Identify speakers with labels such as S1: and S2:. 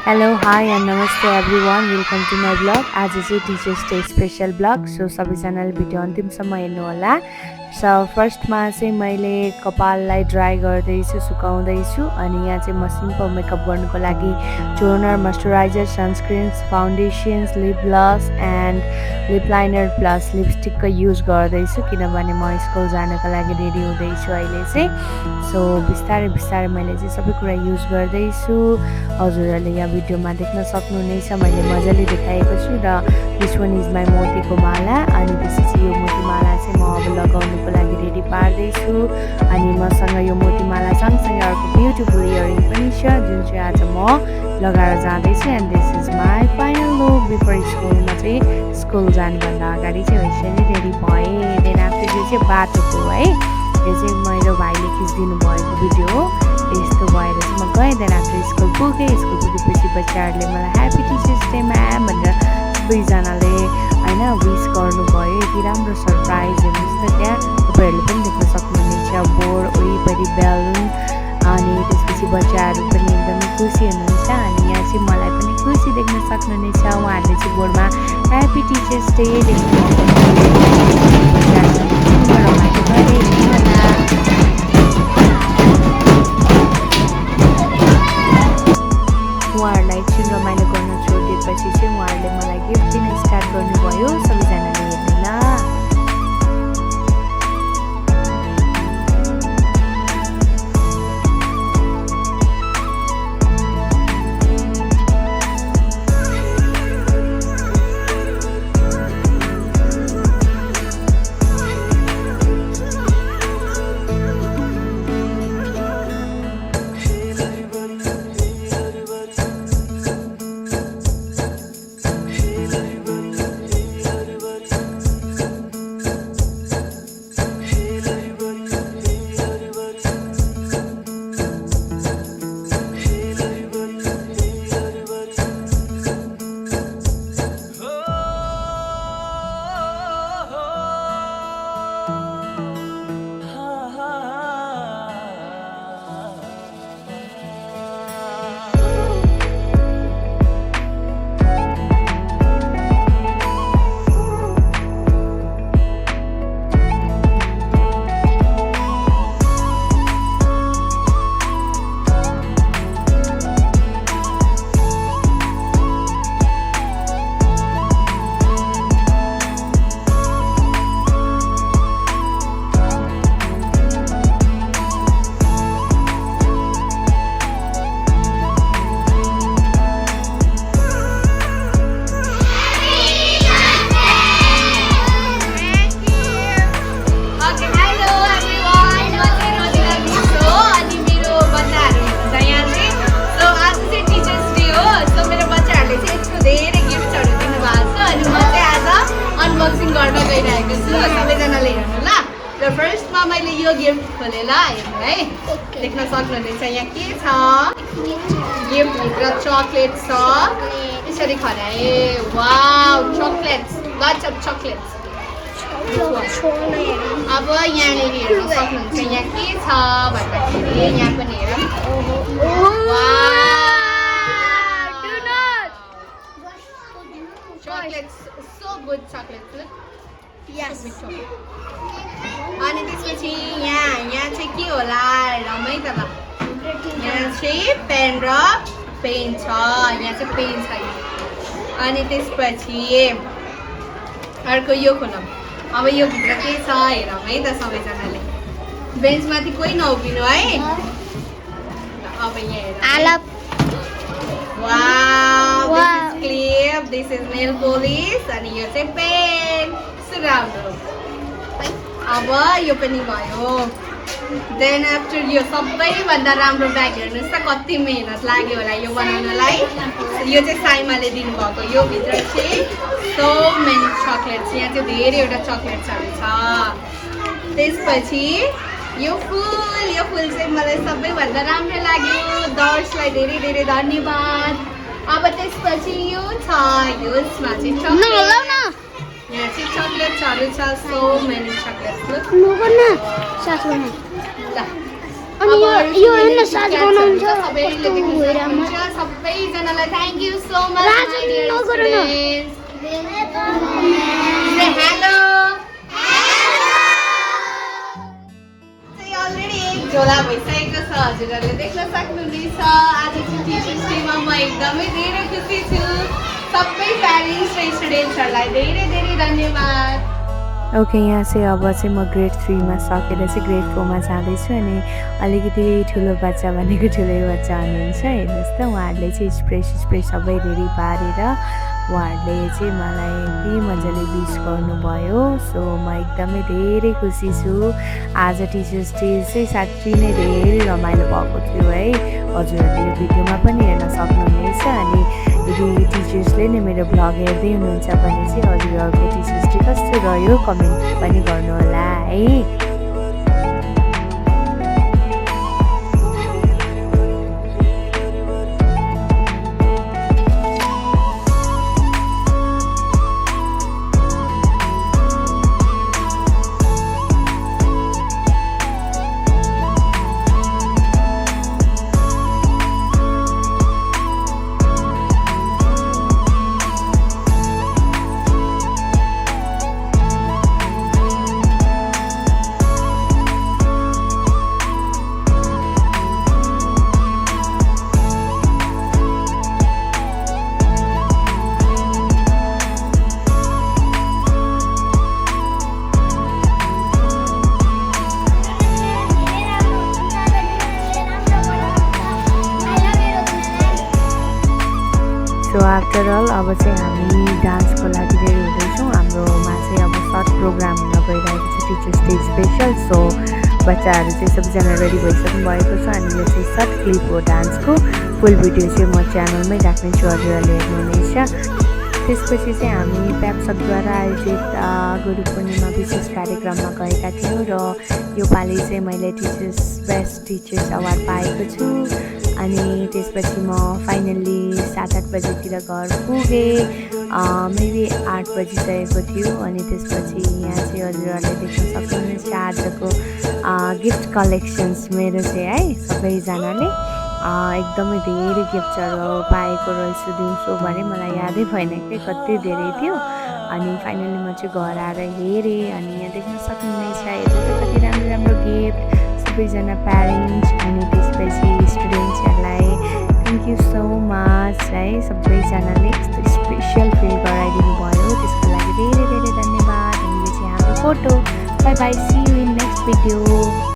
S1: Hello, hi and namaste everyone. Welcome to my vlog. आज चाहिँ teachers day special blog. So सबैजनाले video अन्तिमसम्म हेर्नु होला. सो फर्स्टमा चाहिँ मैले कपाललाई ड्राई गर्दैछु, सुकाउँदैछु अनि यहाँ चाहिँ म सिम्पल मेकअप गर्नुको लागि toner, moisturizer, sunscreens, foundations, lip gloss and lip liner plus लिपस्टिकको युज गर्दैछु किनभने म स्कुल जानको लागि रेडी हुँदैछु अहिले चाहिँ. सो बिस्तारै बिस्तारै मैले चाहिँ सबै कुरा युज गर्दैछु. हजुरहरूले यहाँ भिडियोमा देख्न सक्नुहुनेछ मैले मजाले देखाएको छु र दिस वान इज माई मोतीको माला अनि त्यसपछि यो मोती माला चाहिँ म अब लगाउनुको लागि रेडी पार्दैछु अनि मसँग यो मोती माला सँगसँगै अर्को ब्युटिफुल इयरिङ पनि छ जुन चाहिँ आज म लगाएर जाँदैछु. And this is my final look before school. म चाहिँ स्कुल जानुभन्दा अगाडि चाहिँ यसरी रेडी भएँ. देन आफ्टर यो चाहिँ बाटोको है, यो चाहिँ मेरो भाइले खिचिदिनु भएको भिडियो हो. यस्तो भएर चाहिँ म गएँ. देन आफ्टर स्कुल पुगेपछि बच्चाहरूले मलाई ह्याप्पी टिचर्स डे म्याम भनेर सबैजनाले होइन विस गर्नुभयो. यति राम्रो सरप्राइज हेर्नुहोस् न, त्यहाँ तपाईँहरूले पनि देख्न सक्नुहुनेछ बोर्ड वरिपरि बेलुन अनि त्यसपछि बच्चाहरू पनि एकदमै खुसी हुनुहुन्छ अनि यहाँ चाहिँ मलाई पनि खुसी देख्न सक्नुहुनेछ. उहाँहरूले चाहिँ बोर्डमा ह्याप्पी टिचर्स डे लेख्नु रमाइलो गरेँ होला. उहाँहरूलाई एकछिन रमाइलो गर्न छोडिदिएपछि चाहिँ उहाँहरूले मलाई गिफ्ट दिन स्टार्ट गर्नुभयो. सबैजनाले हेर्नु ल. सबैजनाले हेर्नु ल. र फर्स्टमा मैले यो गिफ्ट खोलेँ ल, हेर्नु है, देख्न सक्नुहुनेछ यहाँ के छ. गिफ्टभित्र चक्लेट छ, यसरी खनाए. Wow, chocolates, lots of chocolates. अब यहाँनिर हेर्न सक्नुहुन्छ यहाँ के छ भन्दाखेरि यहाँ पनि हेरौँ. Chocolates, so good chocolates. अनि त्यसपछि यहाँ चाहिँ के होला रमै त ल. यहाँ चाहिँ पेन र पेन छ, यहाँ चाहिँ पेन छैन. अनि त्यसपछि अर्को यो खोलौँ. अब यो भित्र के छ हेरौँ है त सबैजनाले. बेन्चमाथि कोही नउभिनु है. अब यहाँ हेरौँ. Wow, this is clip, this is nail polish अनि यो चाहिँ पेन. राम्रो. अब यो पनि भयो. देन आफ्टर यो सबैभन्दा राम्रो ब्याग हेर्नुहोस् त कति मेहनत लाग्यो होला यो बनाउनलाई. यो चाहिँ साइमाले दिनुभएको. यो भित्र चाहिँ सो मेनी चक्लेट्स, यहाँ चाहिँ धेरैवटा चक्लेट्सहरू छ. त्यसपछि यो फुल चाहिँ मलाई सबैभन्दा राम्रो लाग्यो. दर्शलाई धेरै धेरै धन्यवाद. अब त्यसपछि यो छ, यसमा चाहिँ यहाँ चाहिँ चक्लेट्सहरू छ. So many chocolates. सबैजनालाई
S2: Thank you so much, my dear students. Say hello. चाहिँ अलरेडी एक झोला भइसकेको छ हजुरहरूले देख्न सक्नुहुनेछ आज चाहिँ टिचर्स डेमा म एकदमै धेरै खुसी छु सबै प्यारेन्ट्स र स्टुडेन्ट्सहरूलाई धेरै धेरै धन्यवाद
S1: ओके यहाँ चाहिँ अब चाहिँ म ग्रेड 3मा सकेर चाहिँ ग्रेड 4मा जाँदैछु अनि अलिकति ठुलो बच्चा भनेको ठुलै बच्चा हुनुहुन्छ हेर्नुहोस् त उहाँहरूले चाहिँ स्प्रे सबै रेडी पारेर उहाँहरूले चाहिँ मलाई यति मजाले विस गर्नुभयो सो म एकदमै धेरै खुसी छु आज टिचर्स डे चाहिँ साँच्चै नै धेरै रमाइलो भएको थियो है हजुरहरूले यो भिडियोमा पनि हेर्न सक्नुहुनेछ अनि यदि टिचर्सले नै मेरो भ्लग हेर्दै हुनुहुन्छ भने चाहिँ हजुरहरूको टिचर्स डे कस्तो रह्यो कमेन्ट पनि गर्नुहोला है सो आफ्टर अल अब चाहिँ हामी डान्सको लागि रेडी हुँदैछौँ हाम्रोमा चाहिँ अब सर्ट प्रोग्राम हुन गइरहेको छ टिचर्स डे स्पेसल सो बच्चाहरू चाहिँ सबैजना रेडी भइसक्नु भएको छ अनि यो चाहिँ सर्ट क्लिप हो डान्सको फुल भिडियो चाहिँ म च्यानलमै राख्नेछु हजुरहरूले हेर्नुहुनेछ त्यसपछि चाहिँ हामी प्याप्सकद्वारा आयोजित गुरु पूर्णिमा विशेष कार्यक्रममा गएका थियौँ र योपालि चाहिँ मैले टिचर्स बेस्ट टिचर्स अवार्ड पाएको छु अनि त्यसपछि म फाइनल्ली 7-8 बजीतिर घर पुगेँ मेबी 8 बजिसकेको थियो अनि त्यसपछि यहाँ चाहिँ हजुरहरूले देख्न सक्नुहुनेछ आजको गिफ्ट कलेक्सन्स मेरो चाहिँ है सबैजनाले एकदमै धेरै गिफ्टहरू पाएको रहेछु दिउँसो भने मलाई यादै भएन कि कति धेरै थियो अनि फाइनली म चाहिँ घर आएर हेरेँ अनि यहाँ देख्न सक्नुहुनेछ हेर्नु त कति राम्रो राम्रो गिफ्ट सबैजना प्यारेन्ट्स अनि त्यसपछि स्टुडेन्ट्सहरूलाई थ्याङ्क यू सो मच है सबैजनाले यस्तो स्पेसल फिल गराइदिनु भयो त्यसको लागि धेरै धेरै धन्यवाद अनि यो चाहिँ हाम्रो photo bye bye see you in next video